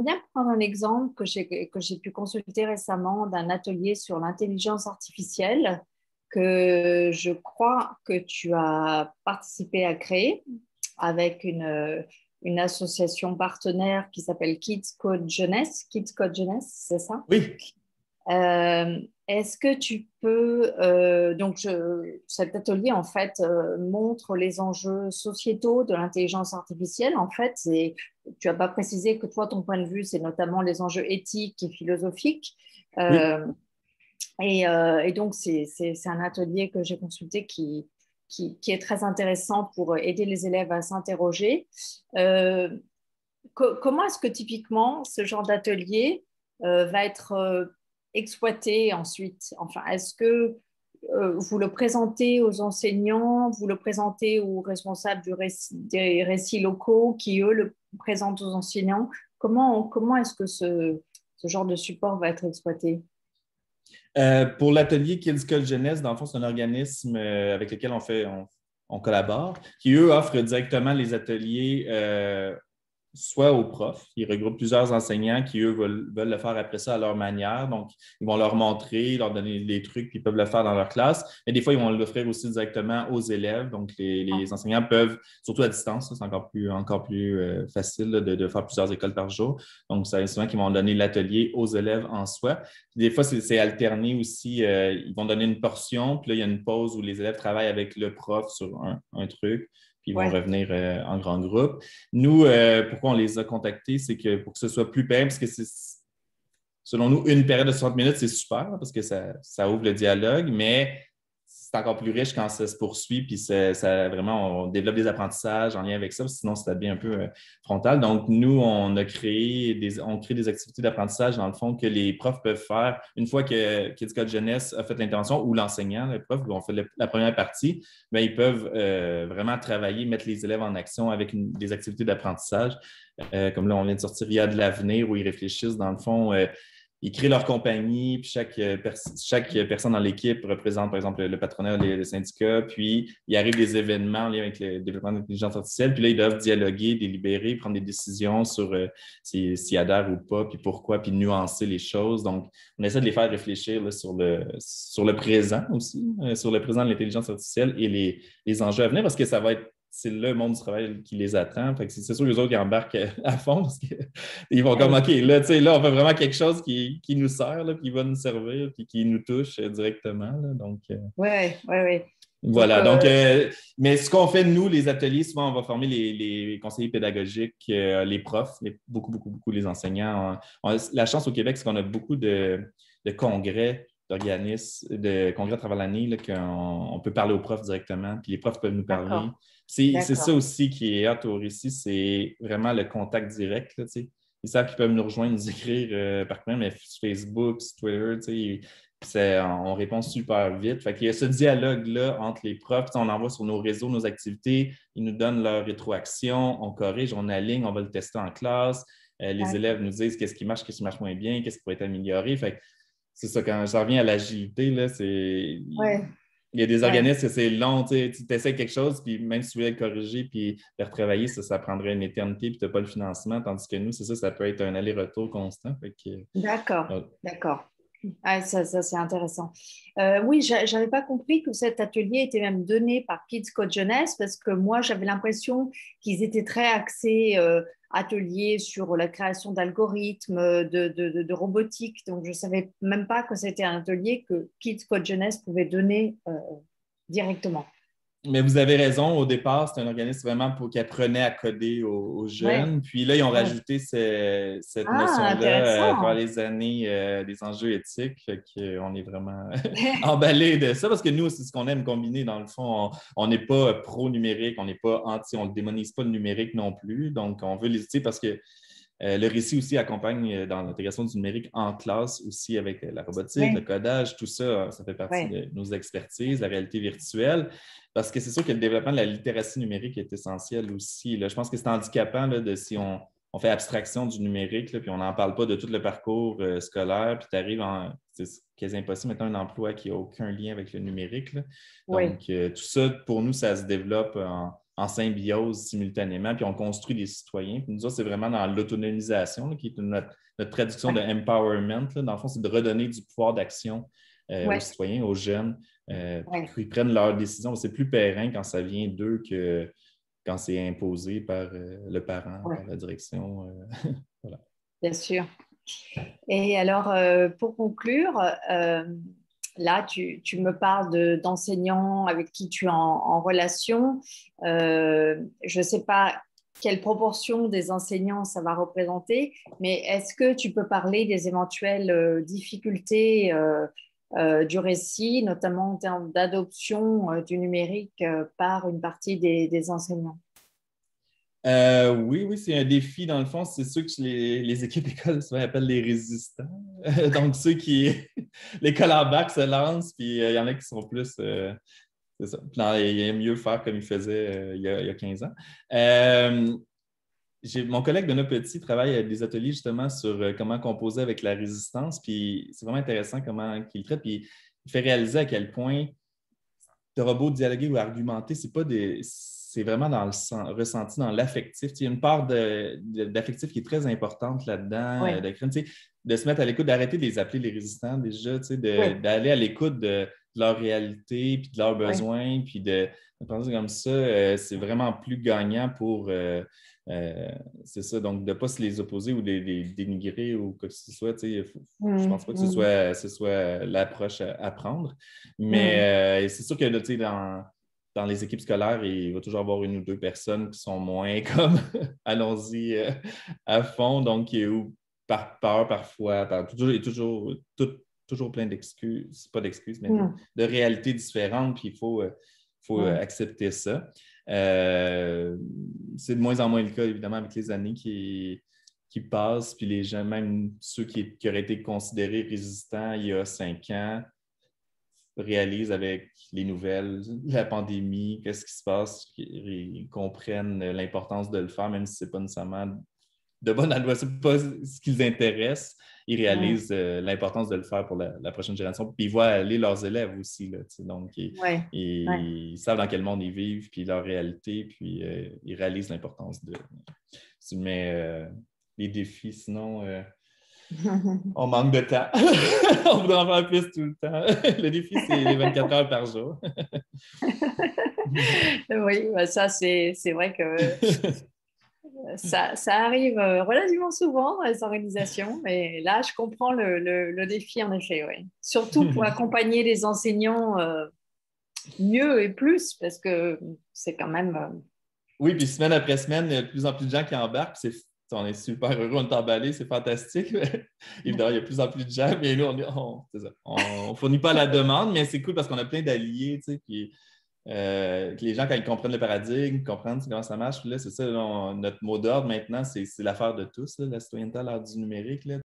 bien prendre un exemple que j'ai pu consulter récemment d'un atelier sur l'intelligence artificielle que je crois que tu as participé à créer avec une association partenaire qui s'appelle Kids Code Jeunesse. Kids Code Jeunesse, c'est ça? Oui. Est-ce que tu peux, cet atelier en fait montre les enjeux sociétaux de l'intelligence artificielle. En fait, tu n'as pas précisé que toi, ton point de vue, c'est notamment les enjeux éthiques et philosophiques. Oui. Euh, et donc, c'est un atelier que j'ai consulté qui est très intéressant pour aider les élèves à s'interroger. Euh, Comment est-ce que typiquement ce genre d'atelier va être exploité ensuite? Enfin, est-ce que vous le présentez aux enseignants, vous le présentez aux responsables des récits locaux qui, eux, le présentent aux enseignants? Comment est-ce que ce genre de support va être exploité? Pour l'atelier Kids Code Jeunesse, dans le fond, c'est un organisme avec lequel on collabore, qui, eux, offrent directement les ateliers soit aux profs. Ils regroupent plusieurs enseignants qui, eux, veulent le faire après ça à leur manière. Donc, ils vont leur montrer, leur donner des trucs, puis ils peuvent le faire dans leur classe. Mais des fois, ils vont l'offrir aussi directement aux élèves. Donc, Ah, les enseignants peuvent, surtout à distance, ça, c'est encore plus facile là, de faire plusieurs écoles par jour. Donc, c'est souvent qu'ils vont donner l'atelier aux élèves en soi. Puis des fois, c'est alterné aussi. Ils vont donner une portion, puis là, il y a une pause où les élèves travaillent avec le prof sur un truc, puis ils vont ouais, revenir en grand groupe. Nous, pourquoi on les a contactés, c'est que pour que ce soit plus payant, parce que c'est, selon nous, une période de 60 minutes, c'est super parce que ça ouvre le dialogue, mais c'est encore plus riche quand ça se poursuit, puis vraiment, on développe des apprentissages en lien avec ça, sinon ça devient un peu frontal. Donc, nous, on crée des activités d'apprentissage, dans le fond, que les profs peuvent faire une fois que Kids Code Jeunesse a fait l'intervention ou l'enseignant, le prof, ont fait la première partie, bien, ils peuvent vraiment travailler, mettre les élèves en action avec des activités d'apprentissage. Comme là, on vient de sortir Il y a de l'avenir, où ils réfléchissent, dans le fond, ils créent leur compagnie, puis chaque personne dans l'équipe représente, par exemple, le patronat, le syndicat, puis il arrive des événements en lien avec le développement de l'intelligence artificielle, puis là, ils doivent dialoguer, délibérer, prendre des décisions sur s'ils adhèrent ou pas, puis pourquoi, puis nuancer les choses. Donc, on essaie de les faire réfléchir là, sur le présent aussi, sur le présent de l'intelligence artificielle et les enjeux à venir, parce que c'est le monde du travail qui les attend. Fait que c'est sûr que les autres qui embarquent à fond parce qu'ils vont comme, ouais, OK, là, là, on fait vraiment quelque chose qui nous sert, là, puis qui va nous servir, puis qui nous touche directement. Là. Donc, ouais, ouais, ouais. Donc, voilà. Donc, mais ce qu'on fait, nous, les ateliers, souvent, on va former les conseillers pédagogiques, les profs, beaucoup, beaucoup, beaucoup les enseignants. La chance au Québec, c'est qu'on a beaucoup de congrès d'organismes, de congrès à travers l'année, là, qu'on peut parler aux profs directement, puis les profs peuvent nous parler. d'accord, C'est ça d'accord. aussi qui est hot au récit, c'est vraiment le contact direct. Là, tu sais. Ils savent qu'ils peuvent nous rejoindre, nous écrire par courriel, mais sur Facebook, sur Twitter, tu sais, on répond super vite. Fait qu'il y a ce dialogue-là entre les profs. On envoie sur nos réseaux, nos activités, ils nous donnent leur rétroaction, on corrige, on aligne, on va le tester en classe. Les élèves D'accord. nous disent qu'est-ce qui marche moins bien, qu'est-ce qui pourrait être amélioré. Fait que c'est ça, quand je reviens à l'agilité, là, Ouais, il y a des ouais. organismes que c'est long, tu essaies quelque chose, puis même si tu voulais le corriger puis le retravailler, ça prendrait une éternité, puis tu n'as pas le financement, tandis que nous, c'est ça, ça peut être un aller-retour constant. Fait que, D'accord, euh, d'accord. Ah, ça c'est intéressant. Oui, j'avais pas compris que cet atelier était même donné par Kids Code Jeunesse parce que moi, j'avais l'impression qu'ils étaient très axés ateliers sur la création d'algorithmes, de robotique. Donc, je savais même pas que c'était un atelier que Kids Code Jeunesse pouvait donner directement. Mais vous avez raison, au départ, c'est un organisme vraiment qui apprenait à coder aux Ouais, jeunes. Puis là, ils ont ouais. rajouté cette Ah, notion-là par intéressant. les années des enjeux éthiques. Fait qu'on est vraiment emballé de ça parce que nous, c'est ce qu'on aime combiner. Dans le fond, on n'est pas pro-numérique, on n'est pas anti, on ne démonise pas le numérique non plus. Donc, on veut les utiliser parce que le récit aussi accompagne dans l'intégration du numérique en classe aussi avec la robotique, le Ouais, codage, tout ça, ça fait partie ouais, de nos expertises, la réalité virtuelle, parce que c'est sûr que le développement de la littératie numérique est essentiel aussi. Là. Je pense que c'est handicapant là, si on fait abstraction du numérique, là, puis on n'en parle pas de tout le parcours scolaire, puis tu arrives c'est quasi impossible maintenant un emploi qui n'a aucun lien avec le numérique. Là. ouais. Donc, tout ça, pour nous, ça se développe en symbiose simultanément, puis on construit des citoyens. Puis nous autres, c'est vraiment dans l'autonomisation, là, qui est notre traduction de Ouais. empowerment. Là. Dans le fond, c'est de redonner du pouvoir d'action aux Ouais. citoyens, aux jeunes, puis Ouais. qu'ils prennent leurs décisions. C'est plus périn quand ça vient d'eux que quand c'est imposé par le parent, Ouais. par la direction. Voilà. Bien sûr. Et alors, pour conclure, là, tu me parles d'enseignants avec qui tu es en relation. Je ne sais pas quelle proportion des enseignants ça va représenter, mais est-ce que tu peux parler des éventuelles difficultés du récit, notamment en termes d'adoption du numérique par une partie des enseignants? Oui, oui, c'est un défi. Dans le fond, c'est ceux que les équipes écoles souvent appellent les résistants. Donc, ceux qui, l'école en bac se lance, puis il y en a qui sont plus, c'est ça. Puis, non, il y a mieux faire comme il faisait il y a 15 ans. Mon collègue Benoît Petit travaille à des ateliers justement sur comment composer avec la résistance, puis c'est vraiment intéressant comment il le traite, puis il fait réaliser à quel point tu auras beau dialoguer ou argumenter, c'est vraiment dans le ressenti, dans l'affectif. Il y a une part d'affectif qui est très importante là-dedans, Oui, de se mettre à l'écoute, d'arrêter de les appeler les résistants déjà, oui, d'aller à l'écoute de leur réalité, puis de leurs oui. besoins, puis de penser comme ça, c'est vraiment plus gagnant pour, c'est ça, donc de ne pas se les opposer ou de les dénigrer ou quoi que ce soit. Je ne pense pas que ce soit l'approche à prendre. Mais c'est sûr que là, dans les équipes scolaires, il va toujours avoir une ou deux personnes qui sont moins comme allons-y à fond, donc ou par peur parfois, il y a toujours plein d'excuses, pas d'excuses, mais de réalités différentes, puis il faut accepter ça. C'est de moins en moins le cas, évidemment, avec les années qui passent, puis les gens, même ceux qui auraient été considérés résistants il y a 5 ans, réalisent avec les nouvelles, la pandémie, qu'est-ce qui se passe, ils comprennent l'importance de le faire, même si ce n'est pas nécessairement de bonne loi, ce n'est pas ce qui les intéresse. Ils réalisent l'importance de le faire pour la prochaine génération. Puis ils voient aller leurs élèves aussi. Là, donc, ils savent dans quel monde ils vivent, puis leur réalité, puis ils réalisent l'importance de. Tu mets les défis, sinon. On manque de temps. On voudrait en faire plus tout le temps. Le défi, c'est les 24 heures par jour. Oui, bah ça, c'est vrai que ça arrive relativement souvent dans les organisations, mais là, je comprends le défi en effet, ouais. Surtout pour accompagner les enseignants mieux et plus, parce que c'est quand même. Oui, puis semaine après semaine, il y a de plus en plus de gens qui embarquent. On est super heureux, on est emballé, c'est fantastique. Évidemment, il y a de plus en plus de gens, mais nous, on ne fournit pas la demande, mais c'est cool parce qu'on a plein d'alliés, puis les gens, quand ils comprennent le paradigme, comprennent comment ça marche, là, c'est ça, là, notre mot d'ordre maintenant, c'est l'affaire de tous, là, la citoyenneté à l'ère du numérique. Là.